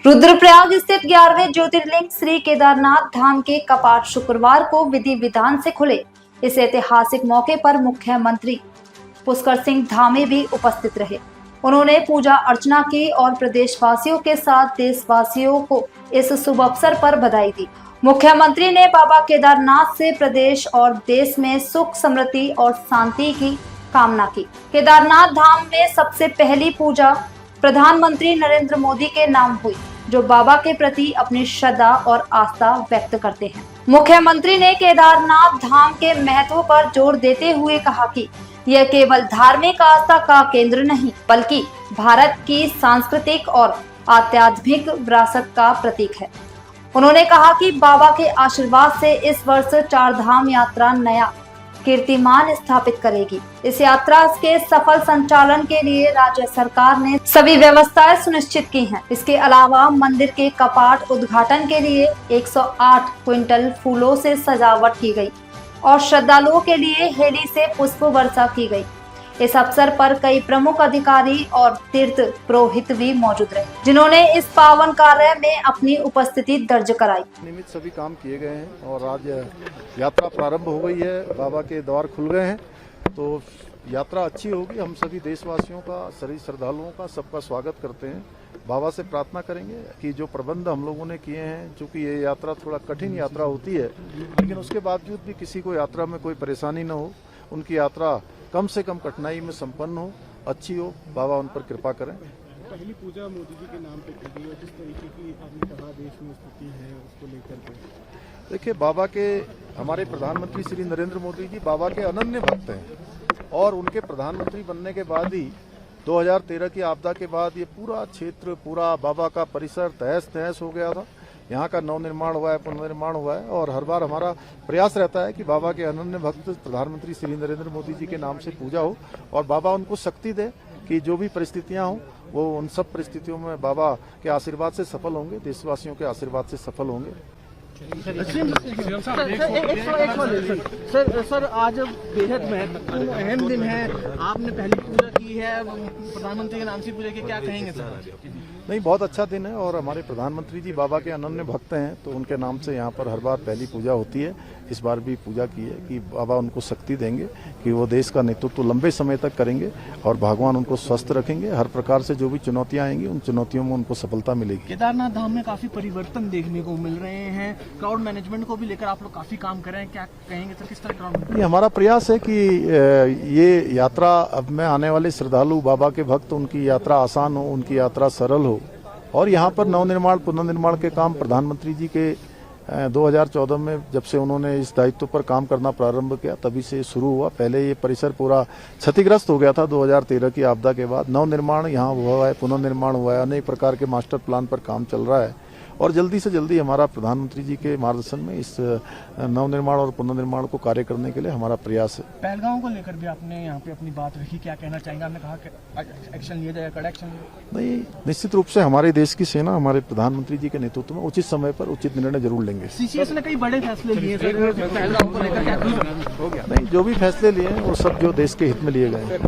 रुद्रप्रयाग स्थित 11वें ज्योतिर्लिंग श्री केदारनाथ धाम के कपाट शुक्रवार को विधि विधान से खुले। इस ऐतिहासिक मौके पर मुख्यमंत्री पुष्कर सिंह धामी भी उपस्थित रहे। उन्होंने पूजा अर्चना की और प्रदेशवासियों के साथ देशवासियों को इस शुभ अवसर पर बधाई दी। मुख्यमंत्री ने बाबा केदारनाथ से प्रदेश और देश में सुख समृद्धि और शांति की कामना की। केदारनाथ धाम में सबसे पहली पूजा प्रधानमंत्री नरेंद्र मोदी के नाम हुई, जो बाबा के प्रति अपनी श्रद्धा और आस्था व्यक्त करते हैं। मुख्यमंत्री ने केदारनाथ धाम के महत्व पर जोर देते हुए कहा कि यह केवल धार्मिक आस्था का केंद्र नहीं, बल्कि भारत की सांस्कृतिक और आध्यात्मिक विरासत का प्रतीक है। उन्होंने कहा कि बाबा के आशीर्वाद से इस वर्ष 4 धाम यात्रा नया कीर्तिमान स्थापित करेगी। इस यात्रा के सफल संचालन के लिए राज्य सरकार ने सभी व्यवस्थाएं सुनिश्चित की हैं। इसके अलावा मंदिर के कपाट उद्घाटन के लिए 108 क्विंटल फूलों से सजावट की गई और श्रद्धालुओं के लिए हेली से पुष्प वर्षा की गई। इस अवसर पर कई प्रमुख अधिकारी और तीर्थ पुरोहित भी मौजूद रहे, जिन्होंने इस पावन कार्य में अपनी उपस्थिति दर्ज कराई। नियमित सभी काम किए गए हैं और आज यात्रा प्रारंभ हो गई है। बाबा के द्वार खुल गए हैं, तो यात्रा अच्छी होगी। हम सभी देशवासियों का, सभी श्रद्धालुओं का, सबका स्वागत करते हैं। बाबा से प्रार्थना करेंगे कि जो प्रबंध हम लोगों ने किए हैं, चूंकि ये यात्रा थोड़ा कठिन यात्रा होती है, लेकिन उसके बावजूद भी किसी को यात्रा में कोई परेशानी न हो, उनकी यात्रा कम से कम कठिनाई में संपन्न हो, अच्छी हो। बाबा उन पर कृपा करें। पहली पूजा मोदी जी के नाम पे की गई और जिस तरीके की आपने कहा देश में स्थिति है उसको लेकर के, देखिए, बाबा के, हमारे प्रधानमंत्री श्री नरेंद्र मोदी जी बाबा के अनन्य भक्त हैं और उनके प्रधानमंत्री बनने के बाद ही 2013 की आपदा के बाद ये पूरा क्षेत्र, पूरा बाबा का परिसर तहस नहस हो गया था। यहाँ का नवनिर्माण हुआ है, पुनर्निर्माण हुआ है और हर बार हमारा प्रयास रहता है कि बाबा के अनन्य भक्त प्रधानमंत्री श्री नरेंद्र मोदी जी के नाम से पूजा हो और बाबा उनको शक्ति दे कि जो भी परिस्थितियां हों, वो उन सब परिस्थितियों में बाबा के आशीर्वाद से सफल होंगे, देशवासियों के आशीर्वाद से सफल होंगे। सर आज बेहद महत्वपूर्ण अहम दिन है, आपने पहली पूजा की है, प्रधानमंत्री के नाम से पूजा की, क्या कहेंगे सर? नहीं, बहुत अच्छा दिन है और हमारे प्रधानमंत्री जी बाबा के अनन्य भक्त हैं, तो उनके नाम से यहाँ पर हर बार पहली पूजा होती है। इस बार भी पूजा की है कि बाबा उनको शक्ति देंगे कि वो देश का नेतृत्व लंबे समय तक करेंगे और भगवान उनको स्वस्थ रखेंगे। हर प्रकार से जो भी चुनौतियां आएंगी, उन चुनौतियों में उनको सफलता मिलेगी। केदारनाथ धाम में काफी परिवर्तन देखने को मिल रहे हैं, क्राउड मैनेजमेंट को भी लेकर आप लोग काफी काम कर रहे हैं, क्या कहेंगे सर, किस तरह क्राउड? ये हमारा प्रयास है कि ये यात्रा अब में आने वाले श्रद्धालु, बाबा के भक्त, उनकी यात्रा आसान हो, उनकी यात्रा सरल हो और यहाँ पर नवनिर्माण, पुनर्निर्माण के काम प्रधानमंत्री जी के 2014 में जब से उन्होंने इस दायित्व पर काम करना प्रारंभ किया, तभी से शुरू हुआ। पहले ये परिसर पूरा क्षतिग्रस्त हो गया था 2013 की आपदा के बाद। नवनिर्माण यहाँ हुआ है, पुनर्निर्माण हुआ है, अनेक प्रकार के मास्टर प्लान पर काम चल रहा है और जल्दी से जल्दी हमारा प्रधानमंत्री जी के मार्गदर्शन में इस नवनिर्माण और पुनर्निर्माण को कार्य करने के लिए हमारा प्रयास है। पहलगांव को लेकर भी आपने यहाँ पे अपनी बात रखी, क्या कहना चाहेंगे? आपने कहा कि एक्शन लिया जाएगा, कड़ा एक्शन? नहीं, निश्चित रूप से हमारे देश की सेना हमारे प्रधानमंत्री जी के नेतृत्व में उचित समय पर उचित निर्णय जरूर लेंगे। सीसीएस ने कई बड़े फैसले लिए पहलगांव को लेकर, क्या हो गया? नहीं, जो भी फैसले लिए हैं वो सब जो देश के हित में लिए गए हैं।